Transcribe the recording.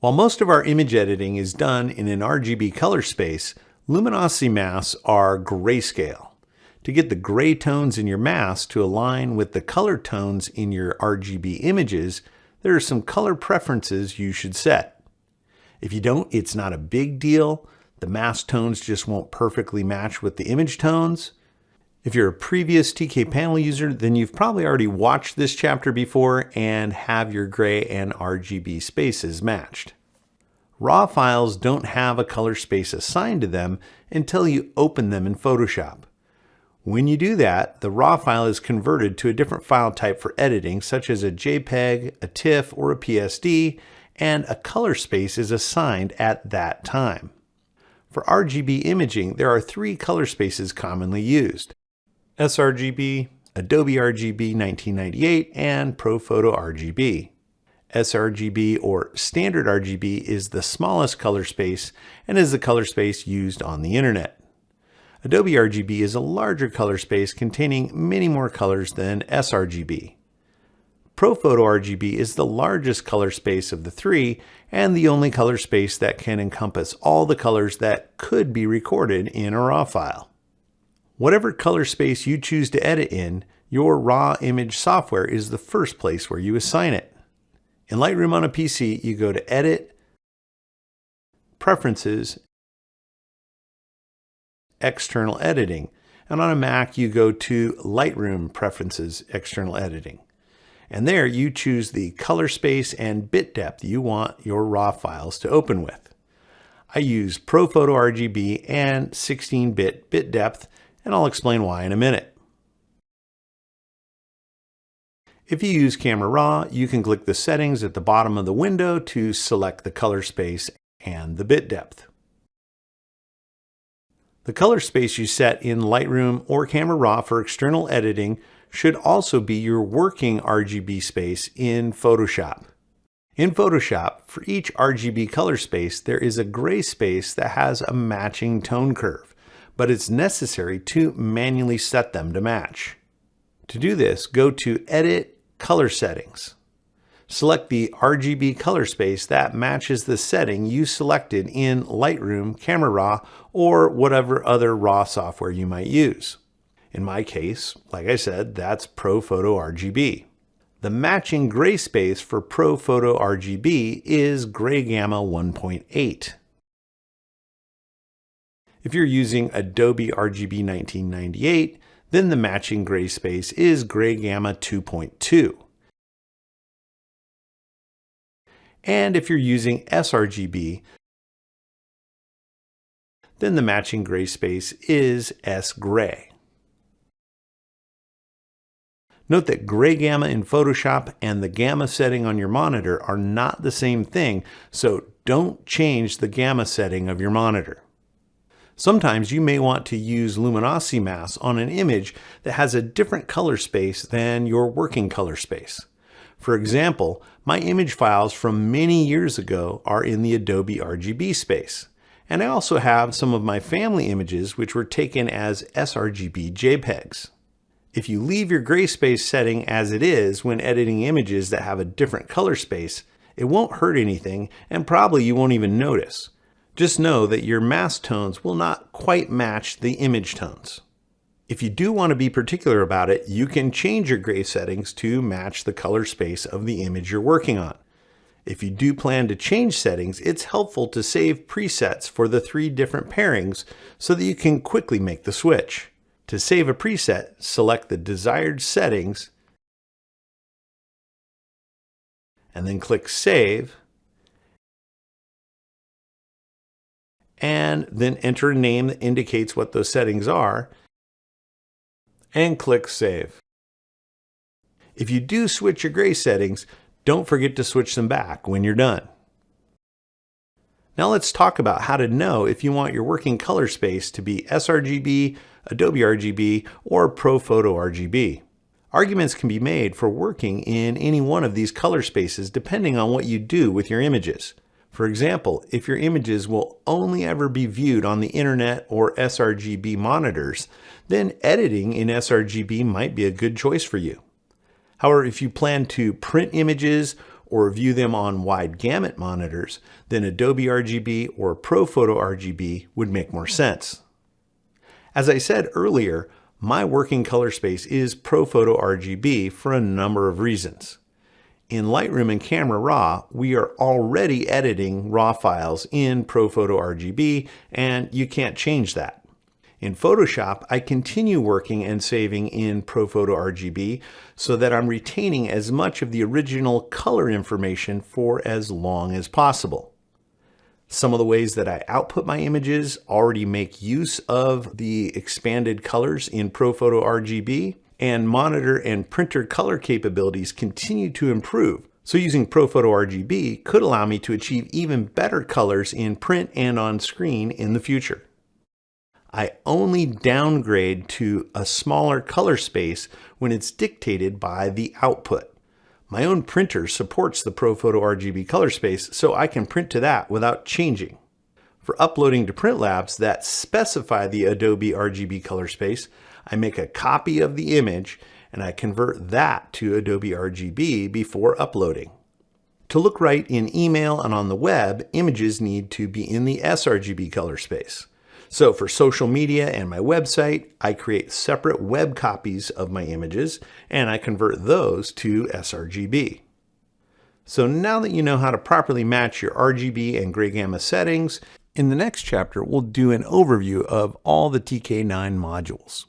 While most of our image editing is done in an RGB color space, luminosity masks are grayscale. To get the gray tones in your mask to align with the color tones in your RGB images, there are some color preferences you should set. If you don't, it's not a big deal. The mask tones just won't perfectly match with the image tones. If you're a previous TK-Panel user, then you've probably already watched this chapter before and have your gray and RGB spaces matched. RAW files don't have a color space assigned to them until you open them in Photoshop. When you do that, the RAW file is converted to a different file type for editing, such as a JPEG, a TIFF, or a PSD, and a color space is assigned at that time. For RGB imaging, there are 3 color spaces commonly used: sRGB, Adobe RGB 1998, and ProPhoto RGB. sRGB, or Standard RGB, is the smallest color space and is the color space used on the internet. Adobe RGB is a larger color space containing many more colors than sRGB. ProPhoto RGB is the largest color space of the 3 and the only color space that can encompass all the colors that could be recorded in a RAW file. Whatever color space you choose to edit in, your RAW image software is the first place where you assign it. In Lightroom on a PC, you go to Edit, Preferences, External Editing, and on a Mac you go to Lightroom Preferences, External Editing. And there you choose the color space and bit depth you want your RAW files to open with. I use ProPhoto RGB and 16-bit bit depth, and I'll explain why in a minute. If you use Camera Raw, you can click the settings at the bottom of the window to select the color space and the bit depth. The color space you set in Lightroom or Camera Raw for external editing should also be your working RGB space in Photoshop. In Photoshop, for each RGB color space, there is a gray space that has a matching tone curve, but it's necessary to manually set them to match. To do this, go to Edit, Color Settings. Select the RGB color space that matches the setting you selected in Lightroom, Camera Raw, or whatever other RAW software you might use. In my case, like I said, that's ProPhoto RGB. The matching gray space for ProPhoto RGB is Gray Gamma 1.8. If you're using Adobe RGB 1998, then the matching gray space is Gray Gamma 2.2. And if you're using sRGB, then the matching gray space is S-Gray. Note that gray gamma in Photoshop and the gamma setting on your monitor are not the same thing, so don't change the gamma setting of your monitor. Sometimes you may want to use luminosity masks on an image that has a different color space than your working color space. For example, my image files from many years ago are in the Adobe RGB space. And I also have some of my family images which were taken as sRGB JPEGs. If you leave your gray space setting as it is when editing images that have a different color space, it won't hurt anything and probably you won't even notice. Just know that your mask tones will not quite match the image tones. If you do want to be particular about it, you can change your gray settings to match the color space of the image you're working on. If you do plan to change settings, it's helpful to save presets for the 3 different pairings so that you can quickly make the switch. To save a preset, select the desired settings and then click Save, and then enter a name that indicates what those settings are and click Save. If you do switch your gray settings, don't forget to switch them back when you're done. Now let's talk about how to know if you want your working color space to be sRGB, Adobe RGB, or ProPhoto RGB. Arguments can be made for working in any one of these color spaces depending on what you do with your images. For example, if your images will only ever be viewed on the internet or sRGB monitors, then editing in sRGB might be a good choice for you. However, if you plan to print images or view them on wide gamut monitors, then Adobe RGB or ProPhoto RGB would make more sense. As I said earlier, my working color space is ProPhoto RGB for a number of reasons. In Lightroom and Camera Raw, we are already editing RAW files in ProPhoto RGB, and you can't change that. In Photoshop, I continue working and saving in ProPhoto RGB so that I'm retaining as much of the original color information for as long as possible. Some of the ways that I output my images already make use of the expanded colors in ProPhoto RGB, and monitor and printer color capabilities continue to improve. So using ProPhoto RGB could allow me to achieve even better colors in print and on screen in the future. I only downgrade to a smaller color space when it's dictated by the output. My own printer supports the ProPhoto RGB color space, so I can print to that without changing. For uploading to print labs that specify the Adobe RGB color space, I make a copy of the image and I convert that to Adobe RGB before uploading. To look right in email and on the web, images need to be in the sRGB color space. So for social media and my website, I create separate web copies of my images and I convert those to sRGB. So now that you know how to properly match your RGB and gray gamma settings, in the next chapter we'll do an overview of all the TK9 modules.